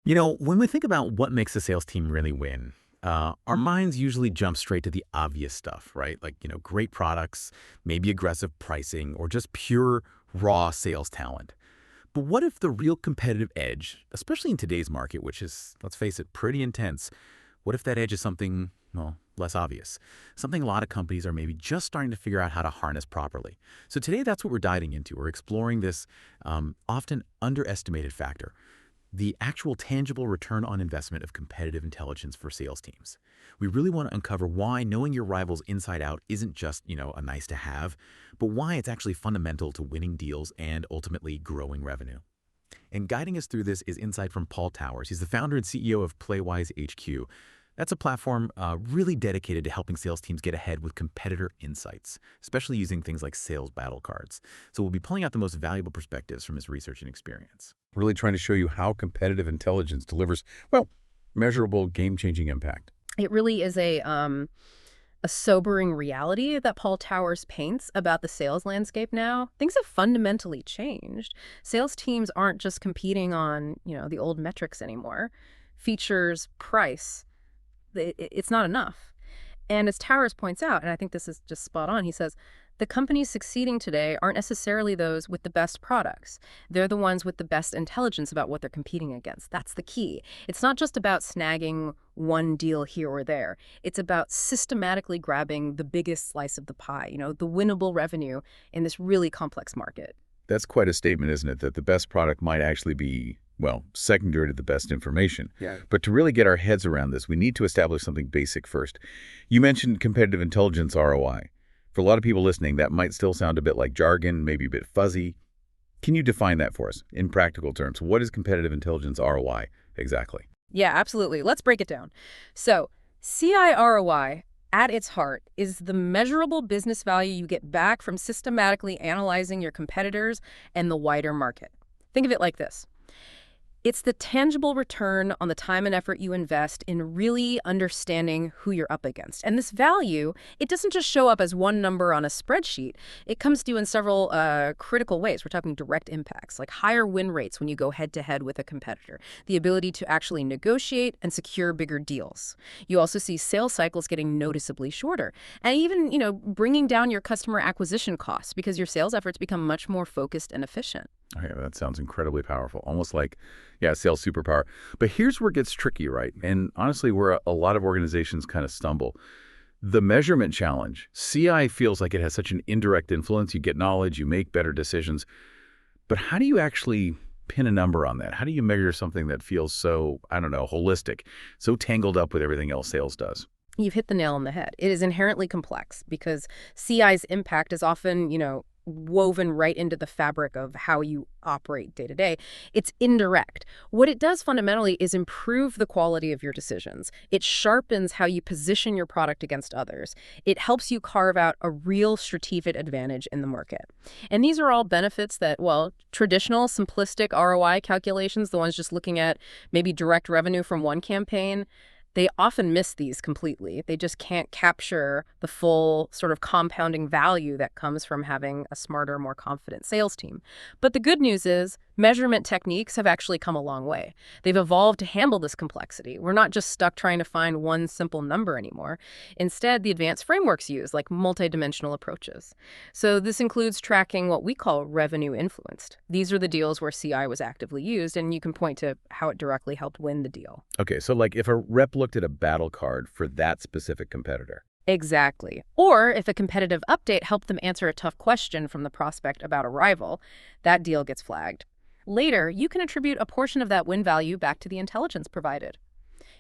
When we think about what makes a sales team really win, our minds usually jump straight to the obvious stuff, right? Like, great products, maybe aggressive pricing, or just pure raw sales talent. But what if the real competitive edge, especially in today's market, which is, let's face it, pretty intense, what if that edge is something, well, less obvious? Something a lot of companies are maybe just starting to figure out how to harness properly. So today, that's what we're diving into. We're exploring this often underestimated factor, the actual tangible return on investment of competitive intelligence for sales teams. We really want to uncover why knowing your rivals inside out isn't just, a nice to have, but why it's actually fundamental to winning deals and ultimately growing revenue. And guiding us through this is insight from Paul Towers. He's the founder and CEO of Playwise HQ. That's a platform really dedicated to helping sales teams get ahead with competitor insights, especially using things like sales battle cards. So we'll be pulling out the most valuable perspectives from his research and experience. Really trying to show you how competitive intelligence delivers, well, measurable game-changing impact. It really is a sobering reality that Paul Towers paints about the sales landscape now. Things have fundamentally changed. Sales teams aren't just competing on, the old metrics anymore. Features, price, it's not enough. And as Towers points out, and I think this is just spot on, he says, the companies succeeding today aren't necessarily those with the best products. They're the ones with the best intelligence about what they're competing against. That's the key. It's not just about snagging one deal here or there. It's about systematically grabbing the biggest slice of the pie, the winnable revenue in this really complex market. That's quite a statement, isn't it? That the best product might actually be, well, secondary to the best information. Yeah. But to really get our heads around this, we need to establish something basic first. You mentioned competitive intelligence ROI. For a lot of people listening, that might still sound a bit like jargon, maybe a bit fuzzy. Can you define that for us in practical terms? What is competitive intelligence ROI exactly? Yeah, absolutely. Let's break it down. So CI ROI, at its heart, is the measurable business value you get back from systematically analyzing your competitors and the wider market. Think of it like this. It's the tangible return on the time and effort you invest in really understanding who you're up against. And this value, it doesn't just show up as one number on a spreadsheet. It comes to you in several critical ways. We're talking direct impacts, like higher win rates when you go head-to-head with a competitor, the ability to actually negotiate and secure bigger deals. You also see sales cycles getting noticeably shorter, and even, bringing down your customer acquisition costs because your sales efforts become much more focused and efficient. Okay, that sounds incredibly powerful, almost like, sales superpower. But here's where it gets tricky, right? And honestly, where a lot of organizations kind of stumble. The measurement challenge. CI feels like it has such an indirect influence. You get knowledge, you make better decisions. But how do you actually pin a number on that? How do you measure something that feels so, holistic, so tangled up with everything else sales does? You've hit the nail on the head. It is inherently complex because CI's impact is often, woven right into the fabric of how you operate day to day. It's indirect. What it does fundamentally is improve the quality of your decisions. It sharpens how you position your product against others. It helps you carve out a real strategic advantage in the market. And these are all benefits that, traditional simplistic ROI calculations, the ones just looking at maybe direct revenue from one campaign, they often miss these completely. They just can't capture the full sort of compounding value that comes from having a smarter, more confident sales team. But the good news is measurement techniques have actually come a long way. They've evolved to handle this complexity. We're not just stuck trying to find one simple number anymore. Instead, the advanced frameworks use, like multidimensional approaches. So this includes tracking what we call revenue influenced. These are the deals where CI was actively used, and you can point to how it directly helped win the deal. Okay, so like if a rep looked at a battle card for that specific competitor. Exactly. Or if a competitive update helped them answer a tough question from the prospect about a rival, that deal gets flagged. Later, you can attribute a portion of that win value back to the intelligence provided.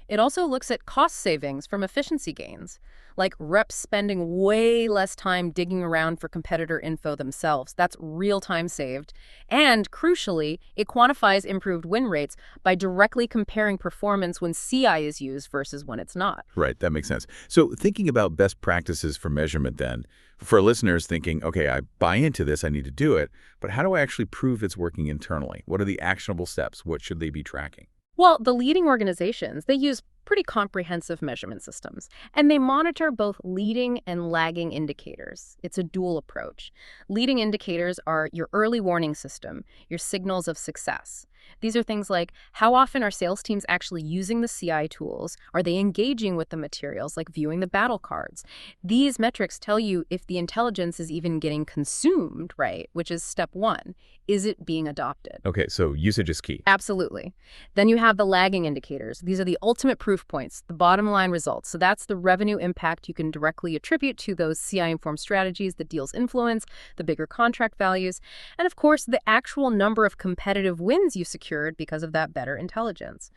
It also looks at cost savings from efficiency gains, like reps spending way less time digging around for competitor info themselves. That's real time saved. And crucially, it quantifies improved win rates by directly comparing performance when CI is used versus when it's not. Right, that makes sense. So thinking about best practices for measurement then, for listeners thinking, okay, I buy into this, I need to do it, but how do I actually prove it's working internally? What are the actionable steps? What should they be tracking? Well, the leading organizations, they use pretty comprehensive measurement systems, and they monitor both leading and lagging indicators. It's a dual approach. Leading indicators are your early warning system, your signals of success. These are things like how often are sales teams actually using the CI tools? Are they engaging with the materials, like viewing the battle cards? These metrics tell you if the intelligence is even getting consumed, right? Which is step one. Is it being adopted? Okay, so usage is key. Absolutely. Then you have the lagging indicators. These are the ultimate proof points, the bottom line results. So that's the revenue impact you can directly attribute to those CI-informed strategies, the deal's influence, the bigger contract values, and of course, the actual number of competitive wins you secured because of that better intelligence.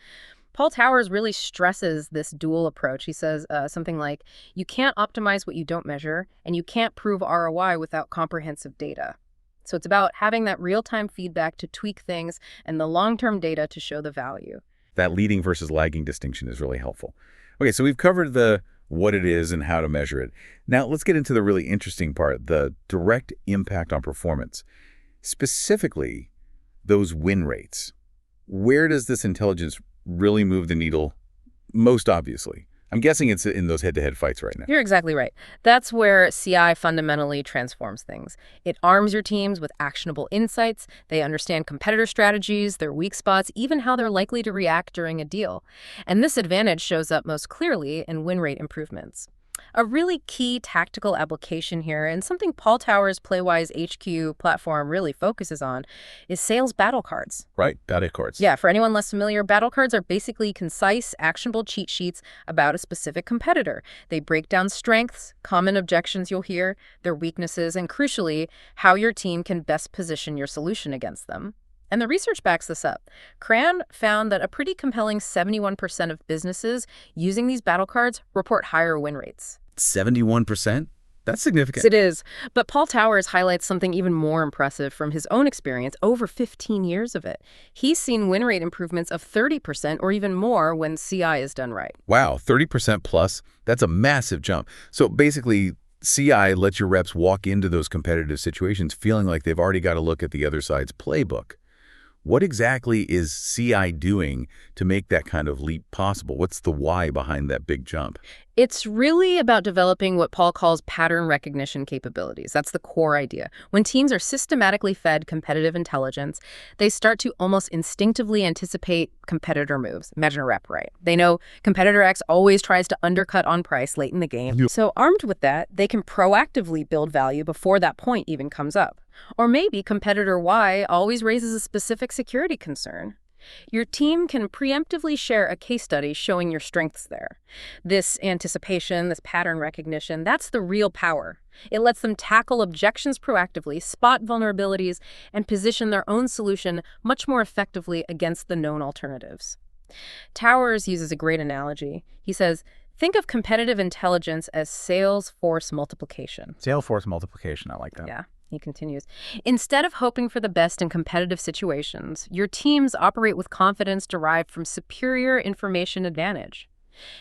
Paul Towers really stresses this dual approach. He says something like, you can't optimize what you don't measure, and you can't prove ROI without comprehensive data. So it's about having that real-time feedback to tweak things and the long-term data to show the value. That leading versus lagging distinction is really helpful. Okay, so we've covered the what it is and how to measure it. Now let's get into the really interesting part, the direct impact on performance. Specifically, those win rates. Where does this intelligence really move the needle most obviously? I'm guessing it's in those head-to-head fights right now. You're exactly right. That's where CI fundamentally transforms things. It arms your teams with actionable insights. They understand competitor strategies, their weak spots, even how they're likely to react during a deal. And this advantage shows up most clearly in win rate improvements. A really key tactical application here, and something Paul Towers' Playwise HQ platform really focuses on, is sales battle cards. Right, Battlecards. Yeah, for anyone less familiar, battle cards are basically concise, actionable cheat sheets about a specific competitor. They break down strengths, common objections you'll hear, their weaknesses, and crucially, how your team can best position your solution against them. And the research backs this up. Cran found that a pretty compelling 71% of businesses using these battle cards report higher win rates. 71%? That's significant. It is. But Paul Towers highlights something even more impressive from his own experience, over 15 years of it. He's seen win rate improvements of 30% or even more when CI is done right. Wow, 30% plus? That's a massive jump. So basically, CI lets your reps walk into those competitive situations feeling like they've already got to look at the other side's playbook. What exactly is CI doing to make that kind of leap possible? What's the why behind that big jump? It's really about developing what Paul calls pattern recognition capabilities. That's the core idea. When teams are systematically fed competitive intelligence, they start to almost instinctively anticipate competitor moves. Imagine a rep, right? They know competitor X always tries to undercut on price late in the game. Yep. So armed with that, they can proactively build value before that point even comes up. Or maybe competitor Y always raises a specific security concern. Your team can preemptively share a case study showing your strengths there. This anticipation, this pattern recognition, that's the real power. It lets them tackle objections proactively, spot vulnerabilities, and position their own solution much more effectively against the known alternatives. Towers uses a great analogy. He says, think of competitive intelligence as sales force multiplication. Sales force multiplication, I like that. Yeah. He continues, instead of hoping for the best in competitive situations, your teams operate with confidence derived from superior information advantage.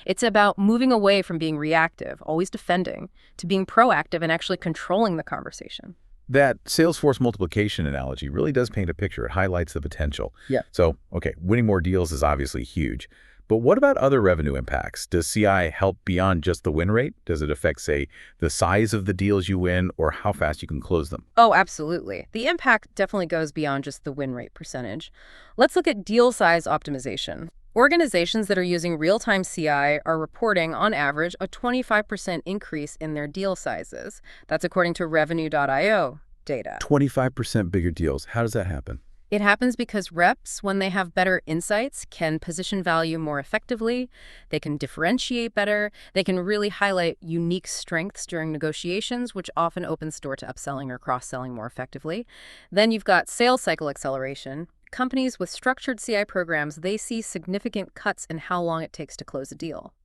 It's about moving away from being reactive, always defending, to being proactive and actually controlling the conversation. That sales force multiplication analogy really does paint a picture. It highlights the potential. Yeah. So, okay, winning more deals is obviously huge. But what about other revenue impacts? Does CI help beyond just the win rate? Does it affect, say, the size of the deals you win or how fast you can close them? Oh, absolutely. The impact definitely goes beyond just the win rate percentage. Let's look at deal size optimization. Organizations that are using real-time CI are reporting, on average, a 25% increase in their deal sizes. That's according to Revenue.io data. 25% bigger deals. How does that happen? It happens because reps, when they have better insights, can position value more effectively, they can differentiate better, they can really highlight unique strengths during negotiations, which often opens the door to upselling or cross-selling more effectively. Then you've got sales cycle acceleration. Companies with structured CI programs, they see significant cuts in how long it takes to close a deal.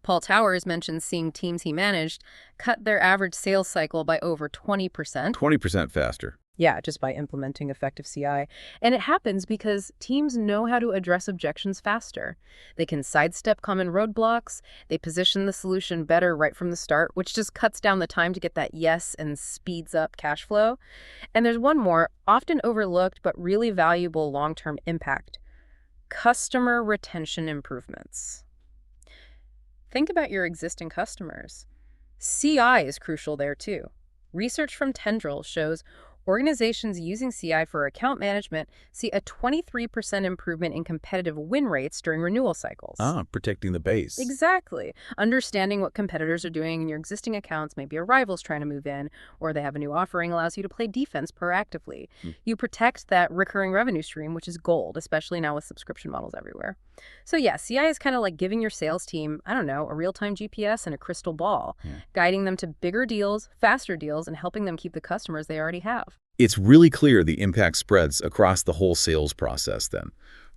Paul Towers mentions seeing teams he managed cut their average sales cycle by over 20%. 20% faster. Yeah, just by implementing effective CI. And it happens because teams know how to address objections faster. They can sidestep common roadblocks. They position the solution better right from the start, which just cuts down the time to get that yes and speeds up cash flow. And there's one more, often overlooked but really valuable long-term impact: customer retention improvements. Think about your existing customers. CI is crucial there too. Research from Tendril shows organizations using CI for account management see a 23% improvement in competitive win rates during renewal cycles. Protecting the base. Exactly. Understanding what competitors are doing in your existing accounts, maybe a rival's trying to move in, or they have a new offering, allows you to play defense proactively. You protect that recurring revenue stream, which is gold, especially now with subscription models everywhere. So yeah, CI is kind of like giving your sales team, I don't know, a real-time GPS and a crystal ball, guiding them to bigger deals, faster deals, and helping them keep the customers they already have. It's really clear the impact spreads across the whole sales process then.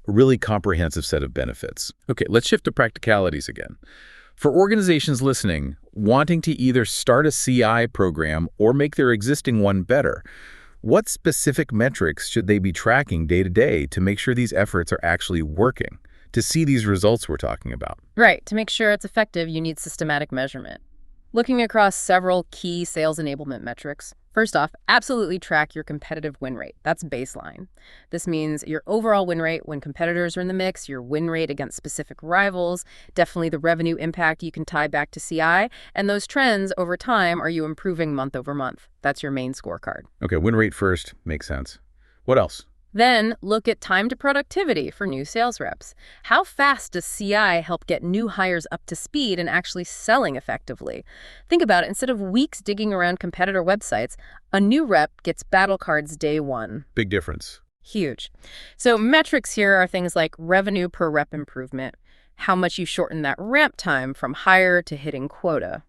A really comprehensive set of benefits. Okay, let's shift to practicalities again. For organizations listening, wanting to either start a CI program or make their existing one better, what specific metrics should they be tracking day to day to make sure these efforts are actually working, to see these results we're talking about? Right. To make sure it's effective, you need systematic measurement. Looking across several key sales enablement metrics, first off, absolutely track your competitive win rate. That's baseline. This means your overall win rate when competitors are in the mix, your win rate against specific rivals, definitely the revenue impact you can tie back to CI, and those trends over time, are you improving month over month? That's your main scorecard. Okay, win rate first. Makes sense. What else? Then look at time to productivity for new sales reps. How fast does CI help get new hires up to speed and actually selling effectively? Think about it. Instead of weeks digging around competitor websites, a new rep gets Battlecards day one. Big difference. Huge. So metrics here are things like revenue per rep improvement, how much you shorten that ramp time from hire to hitting quota.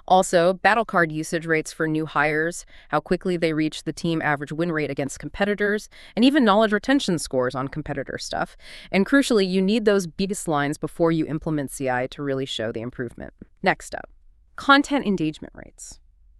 Also, Battlecard usage rates for new hires, how quickly they reach the team average win rate against competitors, and even knowledge retention scores on competitor stuff. And crucially, you need those baselines before you implement CI to really show the improvement. Next up, content engagement rates.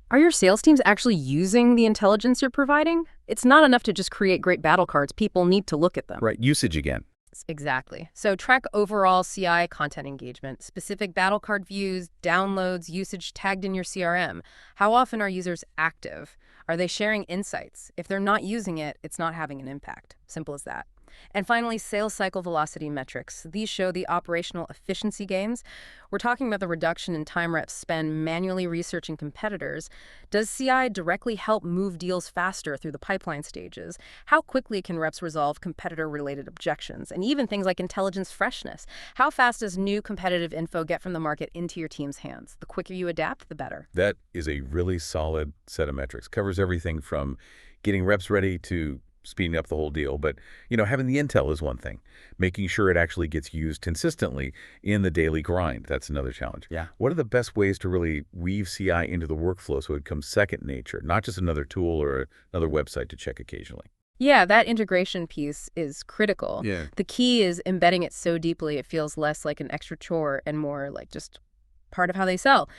Are your sales teams actually using the intelligence you're providing? It's not enough to just create great battle cards. People need to look at them. Right, usage again. Exactly. So track overall CI content engagement, specific battle card views, downloads, usage tagged in your CRM. How often are users active? Are they sharing insights? If they're not using it, it's not having an impact. Simple as that. And finally, sales cycle velocity metrics. These show the operational efficiency gains. We're talking about the reduction in time reps spend manually researching competitors. Does CI directly help move deals faster through the pipeline stages? How quickly can reps resolve competitor-related objections? And even things like intelligence freshness. How fast does new competitive info get from the market into your team's hands? The quicker you adapt, the better. That is a really solid set of metrics. Covers everything from getting reps ready to speeding up the whole deal. But, having the intel is one thing. Making sure it actually gets used consistently in the daily grind, that's another challenge. Yeah. What are the best ways to really weave CI into the workflow so it becomes second nature, not just another tool or another website to check occasionally? Yeah, that integration piece is critical. Yeah. The key is embedding it so deeply it feels less like an extra chore and more like just part of how they sell.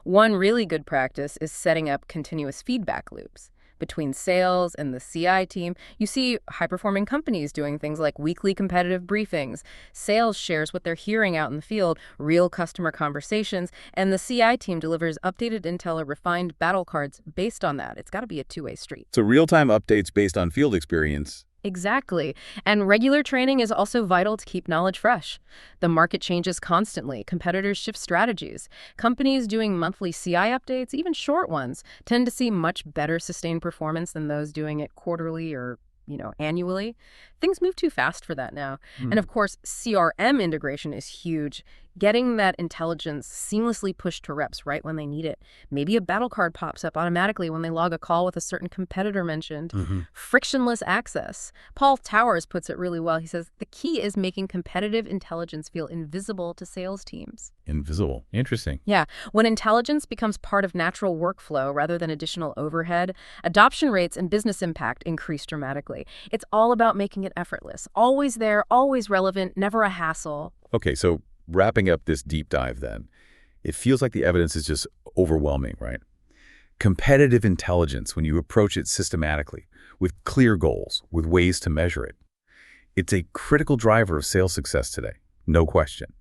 One really good practice is setting up continuous feedback loops between sales and the CI team. You see high-performing companies doing things like weekly competitive briefings. Sales shares what they're hearing out in the field, real customer conversations, and the CI team delivers updated intel or refined battle cards based on that. It's got to be a two-way street. So real-time updates based on field experience. Exactly. And regular training is also vital to keep knowledge fresh. The market changes constantly. Competitors shift strategies. Companies doing monthly CI updates, even short ones, tend to see much better sustained performance than those doing it quarterly or annually. Things move too fast for that now. And of course, CRM integration is huge. Getting that intelligence seamlessly pushed to reps right when they need it. Maybe a battle card pops up automatically when they log a call with a certain competitor mentioned. Frictionless access. Paul Towers puts it really well. He says, the key is making competitive intelligence feel invisible to sales teams. Invisible. Interesting. Yeah. When intelligence becomes part of natural workflow rather than additional overhead, adoption rates and business impact increase dramatically. It's all about making it effortless. Always there, always relevant, never a hassle. Okay, so wrapping up this deep dive then, it feels like the evidence is just overwhelming, right? Competitive intelligence, when you approach it systematically, with clear goals, with ways to measure it, it's a critical driver of sales success today, no question.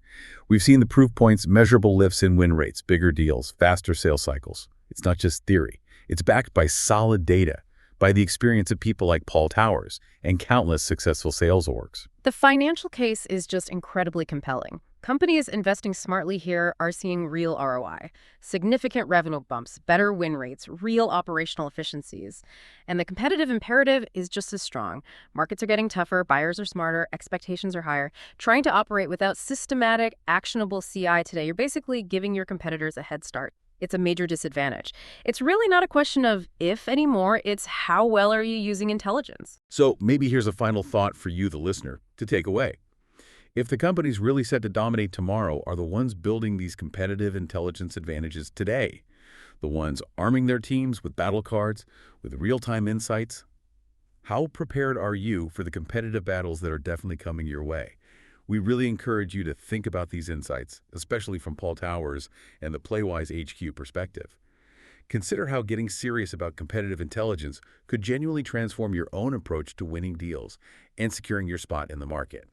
We've seen the proof points, measurable lifts in win rates, bigger deals, faster sales cycles. It's not just theory. It's backed by solid data, by the experience of people like Paul Towers and countless successful sales orgs. The financial case is just incredibly compelling. Companies investing smartly here are seeing real ROI, significant revenue bumps, better win rates, real operational efficiencies. And the competitive imperative is just as strong. Markets are getting tougher, buyers are smarter, expectations are higher. Trying to operate without systematic, actionable CI today, you're basically giving your competitors a head start. It's a major disadvantage. It's really not a question of if anymore, it's how well are you using intelligence. So maybe here's a final thought for you, the listener, to take away. If the companies really set to dominate tomorrow are the ones building these competitive intelligence advantages today, the ones arming their teams with battle cards, with real-time insights, how prepared are you for the competitive battles that are definitely coming your way? We really encourage you to think about these insights, especially from Paul Towers and the Playwise HQ perspective. Consider how getting serious about competitive intelligence could genuinely transform your own approach to winning deals and securing your spot in the market.